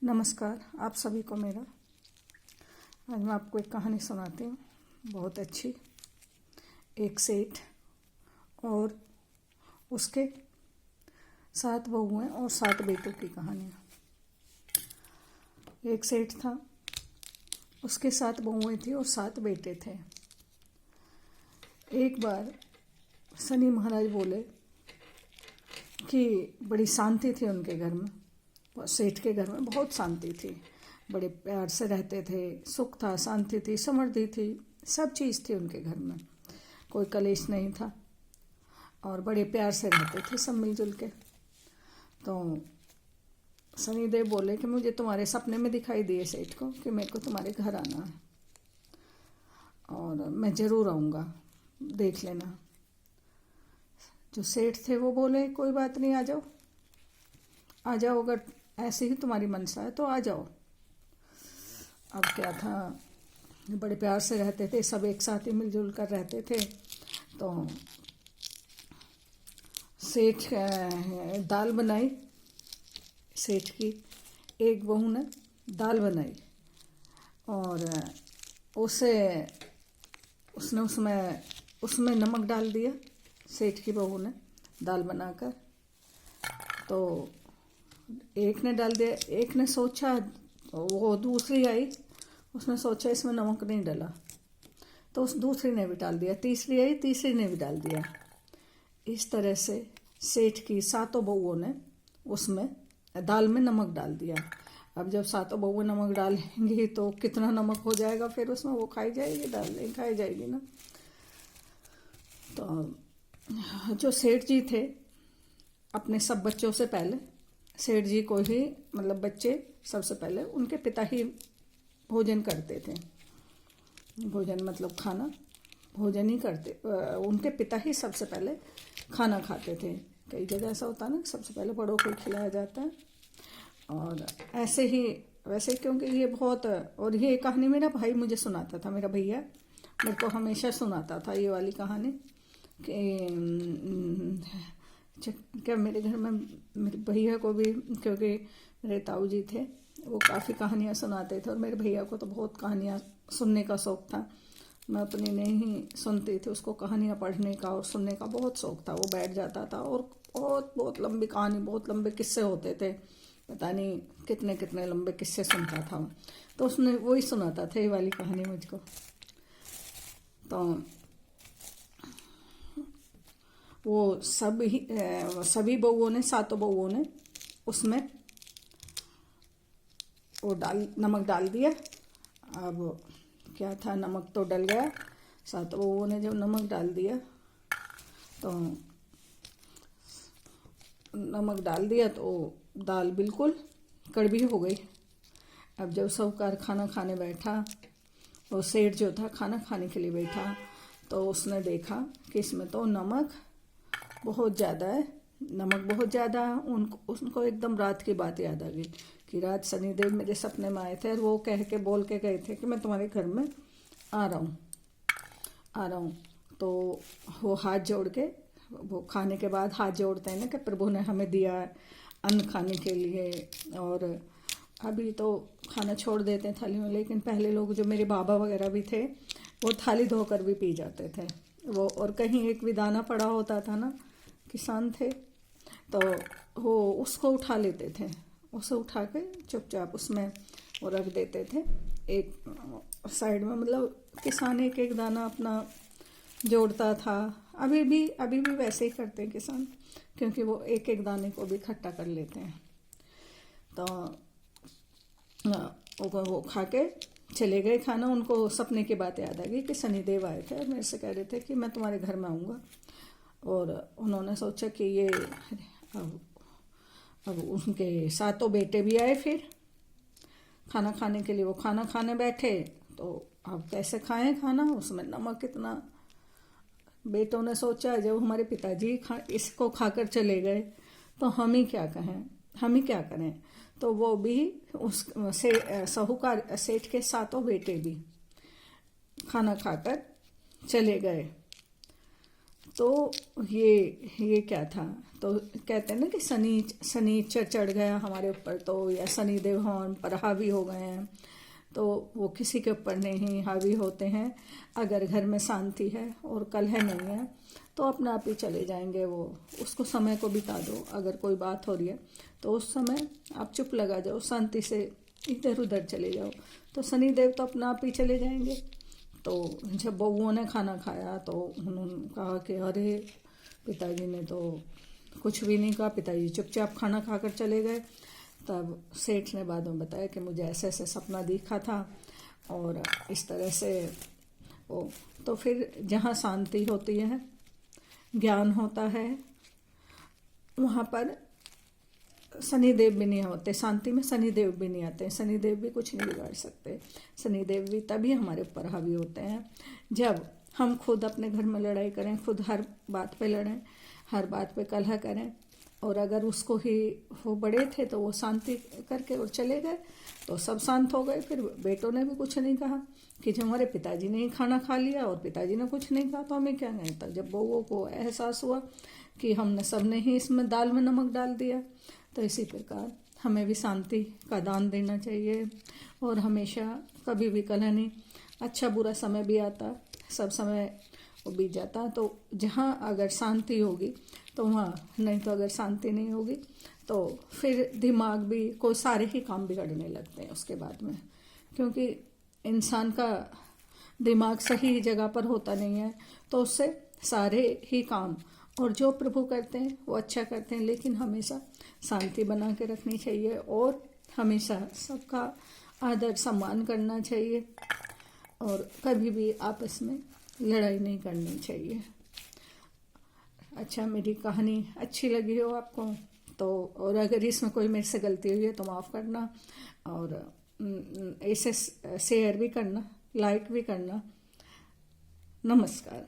नमस्कार, आप सभी को मेरा। आज मैं आपको एक कहानी सुनाती हूँ, बहुत अच्छी। एक सेठ और उसके 7 बहुएं और 7 बेटों की कहानी। एक सेठ था, उसके 7 बहुएं थी और 7 बेटे थे। एक बार शनि महाराज बोले कि बड़ी शांति थी उनके घर में। सेठ के घर में बहुत शांति थी, बड़े प्यार से रहते थे, सुख था, शांति थी, समृद्धि थी, सब चीज़ थी उनके घर में, कोई कलेश नहीं था और बड़े प्यार से रहते थे सब मिलजुल के। तो शनिदेव बोले कि मुझे तुम्हारे सपने में दिखाई दिए सेठ को कि मेरे को तुम्हारे घर आना है और मैं ज़रूर आऊँगा, देख लेना। जो सेठ थे वो बोले कोई बात नहीं, आ जाओ, अगर ऐसे ही तुम्हारी मनसा है तो आ जाओ। अब क्या था, बड़े प्यार से रहते थे, सब एक साथ ही मिलजुल कर रहते थे। तो सेठ दाल बनाई, सेठ की एक बहू ने दाल बनाई और उसने उसमें नमक डाल दिया। सेठ की बहू ने दाल बनाकर, तो एक ने डाल दिया, एक ने सोचा, वो दूसरी आई, उसने सोचा इसमें नमक नहीं डाला, तो उस दूसरी ने भी डाल दिया, तीसरी आई, तीसरी ने भी डाल दिया। इस तरह से सेठ की 7 बहुओं ने उसमें दाल में नमक डाल दिया। अब जब 7 बहुएं नमक डालेंगी तो कितना नमक हो जाएगा, फिर उसमें वो खाई जाएगी, दाल नहीं खाई जाएगी ना। तो जो सेठ जी थे, अपने सब बच्चों से पहले सेठ जी को ही, मतलब बच्चे सबसे पहले उनके पिता ही भोजन करते थे। भोजन मतलब खाना, भोजन ही करते, उनके पिता ही सबसे पहले खाना खाते थे। कई जगह ऐसा होता है ना, सबसे पहले बड़ों को खिलाया जाता है। और ऐसे ही वैसे, क्योंकि ये बहुत, और ये कहानी मेरा भाई मुझे सुनाता था, मेरा भैया मेरे को हमेशा सुनाता था ये वाली कहानी कि क्या मेरे घर में मेरे भैया को भी, क्योंकि मेरे ताऊ जी थे, वो काफ़ी कहानियाँ सुनाते थे और मेरे भैया को तो बहुत कहानियाँ सुनने का शौक़ था। मैं अपनी नहीं सुनती थी, उसको कहानियाँ पढ़ने का और सुनने का बहुत शौक़ था। वो बैठ जाता था और बहुत बहुत लंबी कहानी, बहुत लंबे किस्से होते थे, पता नहीं कितने कितने लंबे किस्से सुनता था। तो उसने वही सुनाता था ये वाली कहानी मुझको। तो वो सभी बहुओं ने, 7 बहुओं ने उसमें वो नमक डाल दिया। अब क्या था, नमक तो डल गया। 7 बहुओं ने जब नमक डाल दिया तो नमक डाल दिया तो दाल बिल्कुल कड़वी हो गई। अब जब साहूकार खाना खाने बैठा, वो सेठ जो था खाना खाने के लिए बैठा, तो उसने देखा कि इसमें तो नमक बहुत ज़्यादा है, नमक बहुत ज़्यादा है। उनको एकदम रात की बात याद आ गई कि रात शनिदेव मेरे सपने में आए थे और वो कह के बोल के गए थे कि मैं तुम्हारे घर में आ रहा हूँ। तो वो हाथ जोड़ के, वो खाने के बाद हाथ जोड़ते हैं ना कि प्रभु ने हमें दिया अन्न खाने के लिए। और अभी तो खाना छोड़ देते हैं थाली में, लेकिन पहले लोग, जो मेरे बाबा वगैरह भी थे, वो थाली धोकर भी पी जाते थे वो। और कहीं एक भी दाना पड़ा होता था ना, किसान थे, तो वो उसको उठा लेते थे, उसे उठा के चुपचाप उसमें वो रख देते थे एक साइड में। मतलब किसान एक एक दाना अपना जोड़ता था। अभी भी वैसे ही करते हैं किसान, क्योंकि वो एक एक दाने को भी इकट्ठा कर लेते हैं। तो वो खा के चले गए खाना। उनको सपने की बात याद आ गई कि शनिदेव आए थे और मेरे से कह रहे थे कि मैं तुम्हारे घर में आऊँगा। और उन्होंने सोचा कि ये अब उनके 7 बेटे भी आए फिर खाना खाने के लिए। वो खाना खाने बैठे तो अब कैसे खाएं खाना, उसमें नमक कितना। बेटों ने सोचा जब हमारे पिताजी इसको खाकर चले गए तो हम ही क्या करें। तो वो भी साहूकार सेठ के 7 बेटे भी खाना खाकर चले गए। तो ये क्या था, तो कहते हैं ना कि शनिचर चढ़ गया हमारे ऊपर, तो या शनिदेव हम पर हावी हो गए हैं, तो वो किसी के ऊपर नहीं हावी होते हैं। अगर घर में शांति है और कलह नहीं है तो अपने आप ही चले जाएंगे वो। उसको समय को बिता दो। अगर कोई बात हो रही है तो उस समय आप चुप लगा जाओ, शांति से इधर उधर चले जाओ, तो शनिदेव तो अपने आप ही चले जाएंगे। तो जब बहूओं ने खाना खाया तो उन्होंने कहा कि अरे पिताजी ने तो कुछ भी नहीं कहा, पिताजी चुपचाप खाना खाकर चले गए। तब सेठ ने बाद में बताया कि मुझे ऐसे ऐसे सपना दिखा था और इस तरह से वो। तो फिर जहाँ शांति होती है, ज्ञान होता है, वहाँ पर शनिदेव भी नहीं होते। शांति में शनिदेव भी नहीं आते, शनिदेव भी कुछ नहीं बिगाड़ सकते। शनिदेव भी तभी हमारे ऊपर हावी होते हैं जब हम खुद अपने घर में लड़ाई करें, खुद हर बात पे लड़ें, हर बात पे कलह करें। और अगर उसको ही वो बड़े थे तो वो शांति करके और चले गए तो सब शांत हो गए। फिर बेटों ने भी कुछ नहीं कहा कि जब हमारे पिताजी ने ही खाना खा लिया और पिताजी ने कुछ नहीं कहा तो हमें क्या नहीं था। जब बहूओं को एहसास हुआ कि हमने सबने ही इसमें दाल में नमक डाल दिया, तो इसी प्रकार हमें भी शांति का दान देना चाहिए। और हमेशा कभी भी कलह नहीं। अच्छा बुरा समय भी आता, सब समय वो बीत जाता। तो जहाँ अगर शांति होगी तो वहाँ, नहीं तो अगर शांति नहीं होगी तो फिर दिमाग भी कोई सारे ही काम बिगड़ने लगते हैं उसके बाद में, क्योंकि इंसान का दिमाग सही जगह पर होता नहीं है तो उससे सारे ही काम और जो प्रभु करते हैं वो अच्छा करते हैं। लेकिन हमेशा शांति बना के रखनी चाहिए और हमेशा सबका आदर सम्मान करना चाहिए और कभी भी आपस में लड़ाई नहीं करनी चाहिए। अच्छा, मेरी कहानी अच्छी लगी हो आपको तो, और अगर इसमें कोई मेरे से गलती हुई है तो माफ़ करना, और इसे शेयर भी करना, लाइक भी करना। नमस्कार।